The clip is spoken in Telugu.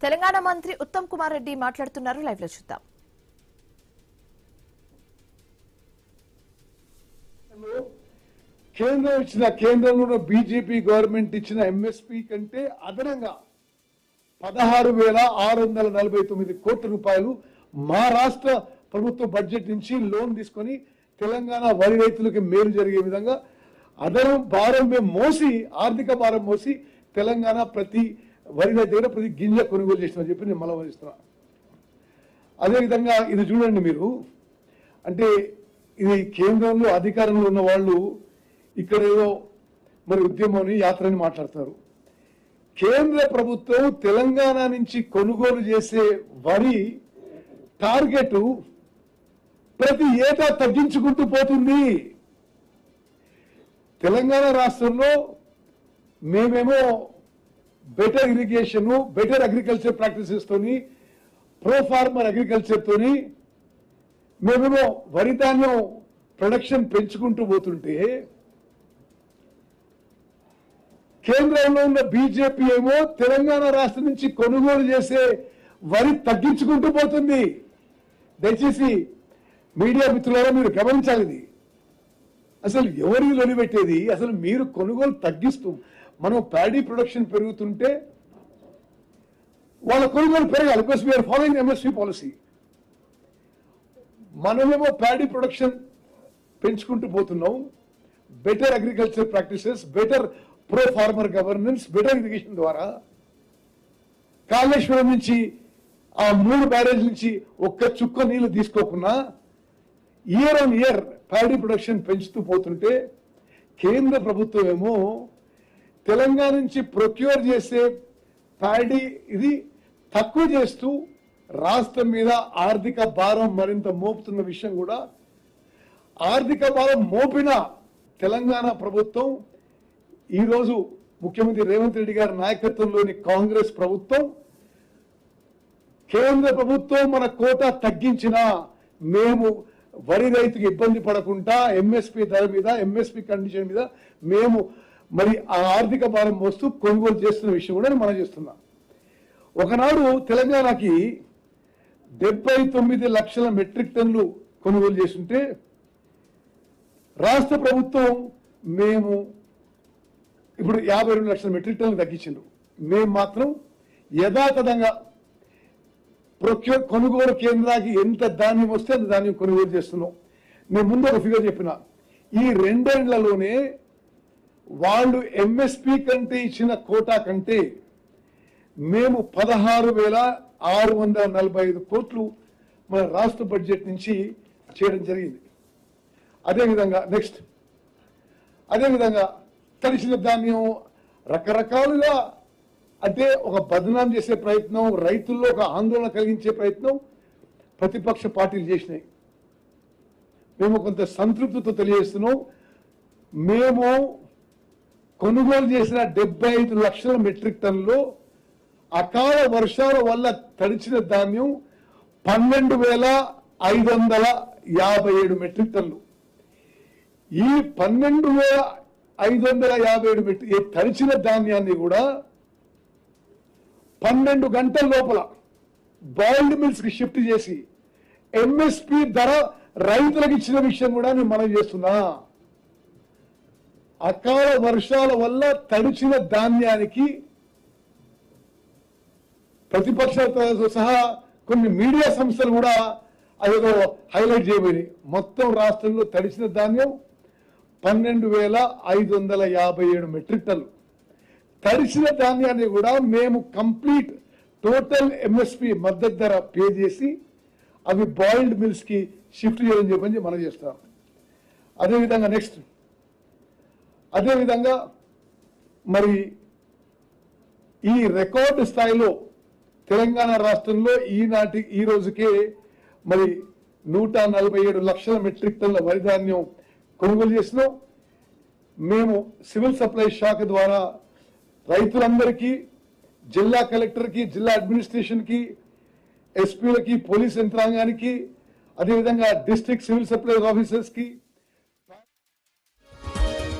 తెలంగాణ మంత్రి ఉత్తమ్ కుమార్ రెడ్డి మాట్లాడుతున్నారు. లైవ్ లో చూద్దాం. కేంద్రంలో బీజేపీ గవర్నమెంట్ ఇచ్చిన ఎంఎస్పీ కంటే అదనంగా 16,649 కోట్ల రూపాయలు మా రాష్ట్ర ప్రభుత్వ బడ్జెట్ నుంచి లోన్ తీసుకొని తెలంగాణ వరి రైతులకు మేలు జరిగే విధంగా అదనం భారం మేము మోసి, ఆర్థిక భారం మోసి తెలంగాణ ప్రతి వరి రైతు దగ్గర ప్రతి గింజ కొనుగోలు చేసినామని చెప్పి నేను మళ్ళీ అదేవిధంగా ఇది చూడండి మీరు, అంటే ఇది కేంద్రంలో అధికారంలో ఉన్న వాళ్ళు ఇక్కడ ఏదో మరి ఉద్యమం యాత్రని మాట్లాడతారు. కేంద్ర ప్రభుత్వం తెలంగాణ నుంచి కొనుగోలు చేసే వరి టార్గెట్ ప్రతి ఏటా తగ్గించుకుంటూ పోతుంది. తెలంగాణ రాష్ట్రంలో మేమేమో better irrigation, better agriculture practices తోని, ప్రో ఫార్మర్ అగ్రికల్చర్ తోని మేమేమో వరి ధాన్యం ప్రొడక్షన్ పెంచుకుంటూ పోతుంటే కేంద్రంలో ఉన్న బీజేపీ ఏమో తెలంగాణ రాష్ట్రం నుంచి కొనుగోలు చేసే వరి తగ్గించుకుంటూ పోతుంది. దయచేసి మీడియా మిత్రులారా మీరు గమనించాలి. అసలు ఎవరికి లొలిపెట్టేది? అసలు మీరు కొనుగోలు తగ్గిస్తూ మనం ప్యాడీ ప్రొడక్షన్ పెరుగుతుంటే వాళ్ళ కొనుగోలు పెరగాలి. Because we are following MSP policy. మనమేమో ప్యాడీ ప్రొడక్షన్ పెంచుకుంటూ పోతున్నాం. Better agriculture practices, better pro farmer governance, better irrigation ద్వారా కాళేశ్వరం నుంచి ఆ 3 బ్యారేజ్ నుంచి ఒక్క చుక్క నీళ్లు తీసుకోకుండా year on year paddy production పెంచుతూ పోతుంటే కేంద్ర ప్రభుత్వం ఏమో తెలంగాణ నుంచి ప్రొక్యూర్ చేసే ప్యాడీ ఇది తక్కువ చేస్తూ రాష్ట్రం మీద ఆర్థిక భారం మరింత మోపుతున్న విషయం కూడా, ఆర్థిక భారం మోపిన తెలంగాణ ప్రభుత్వం ఈరోజు ముఖ్యమంత్రి రేవంత్ రెడ్డి గారి నాయకత్వంలోని కాంగ్రెస్ ప్రభుత్వం, కేంద్ర ప్రభుత్వం మన కోటా తగ్గించినా మేము వరి రైతుకి ఇబ్బంది పడకుండా ఎంఎస్పీ ధర మీద, ఎంఎస్పీ కండిషన్ మీద మేము మరి ఆ ఆర్థిక భారం మోస్తూ కొనుగోలు చేస్తున్న విషయం కూడా మనం చేస్తున్నాం. ఒకనాడు తెలంగాణకి 79 లక్షల మెట్రిక్ టన్నులు కొనుగోలు చేస్తుంటే రాష్ట్ర ప్రభుత్వం మేము ఇప్పుడు 52 లక్షల మెట్రిక్ టన్నులు తగ్గించిండ్రు. మేము మాత్రం యథాతథంగా కొనుగోలు కేంద్రానికి ఎంత ధాన్యం వస్తే అంత ధాన్యం కొనుగోలు చేస్తున్నాం. నేను ముందు ఒక ఫిగర్ చెప్పిన, ఈ 2 ఏళ్లలోనే వాళ్ళు ఎంఎస్పీ కంటే ఇచ్చిన కోటా కంటే మేము 16,645 కోట్లు మన రాష్ట్ర బడ్జెట్ నుంచి చేయడం జరిగింది. అదేవిధంగా తడిసిన ధాన్యం రకరకాలుగా అంటే ఒక బదనాం చేసే ప్రయత్నం, రైతుల్లో ఒక ఆందోళన కలిగించే ప్రయత్నం ప్రతిపక్ష పార్టీలు చేసినాయి. మేము కొంత సంతృప్తితో తెలియజేస్తున్నాం. మేము కొనుగోలు చేసిన 75 లక్షల మెట్రిక్ టన్నులో అకాల వర్షాల వల్ల తడిచిన ధాన్యం 12,557 మెట్రిక్ టన్నులు. ఈ 12,557 తడిచిన ధాన్యాన్ని కూడా 12 గంటల లోపల బాయిల్డ్ మిల్స్ కి షిఫ్ట్ చేసి ఎంఎస్పీ ధర రైతులకు ఇచ్చిన విషయం కూడా నేను మనం చేస్తున్నా. అకాల వర్షాల వల్ల తడిచిన ధాన్యానికి ప్రతిపక్షాలతో సహా కొన్ని మీడియా సంస్థలు కూడా అదేదో హైలైట్ చేయబోయినాయి. మొత్తం రాష్ట్రంలో తడిసిన ధాన్యం 12,557 మెట్రిక్ టన్నులు. తడిసిన ధాన్యాన్ని కూడా మేము కంప్లీట్ టోటల్ ఎంఎస్పీ మద్దతు ధర పే చేసి అవి బాయిల్డ్ మిల్స్ కి షిఫ్ట్ చేయడం చెప్పని మనం చేస్తాం. అదేవిధంగా మరి ఈ రికార్డు స్థాయిలో తెలంగాణ రాష్ట్రంలో ఈ రోజుకే మరి 147 లక్షల మెట్రిక్ టన్నుల వరి ధాన్యం కొనుగోలు చేసినాం. మేము సివిల్ సప్లై శాఖ ద్వారా రైతులందరికీ, జిల్లా కలెక్టర్కి, జిల్లా అడ్మినిస్ట్రేషన్కి, ఎస్పీలకి, పోలీస్ యంత్రాంగానికి, అదేవిధంగా డిస్ట్రిక్ట్ సివిల్ సప్లైస్ ఆఫీసర్స్కి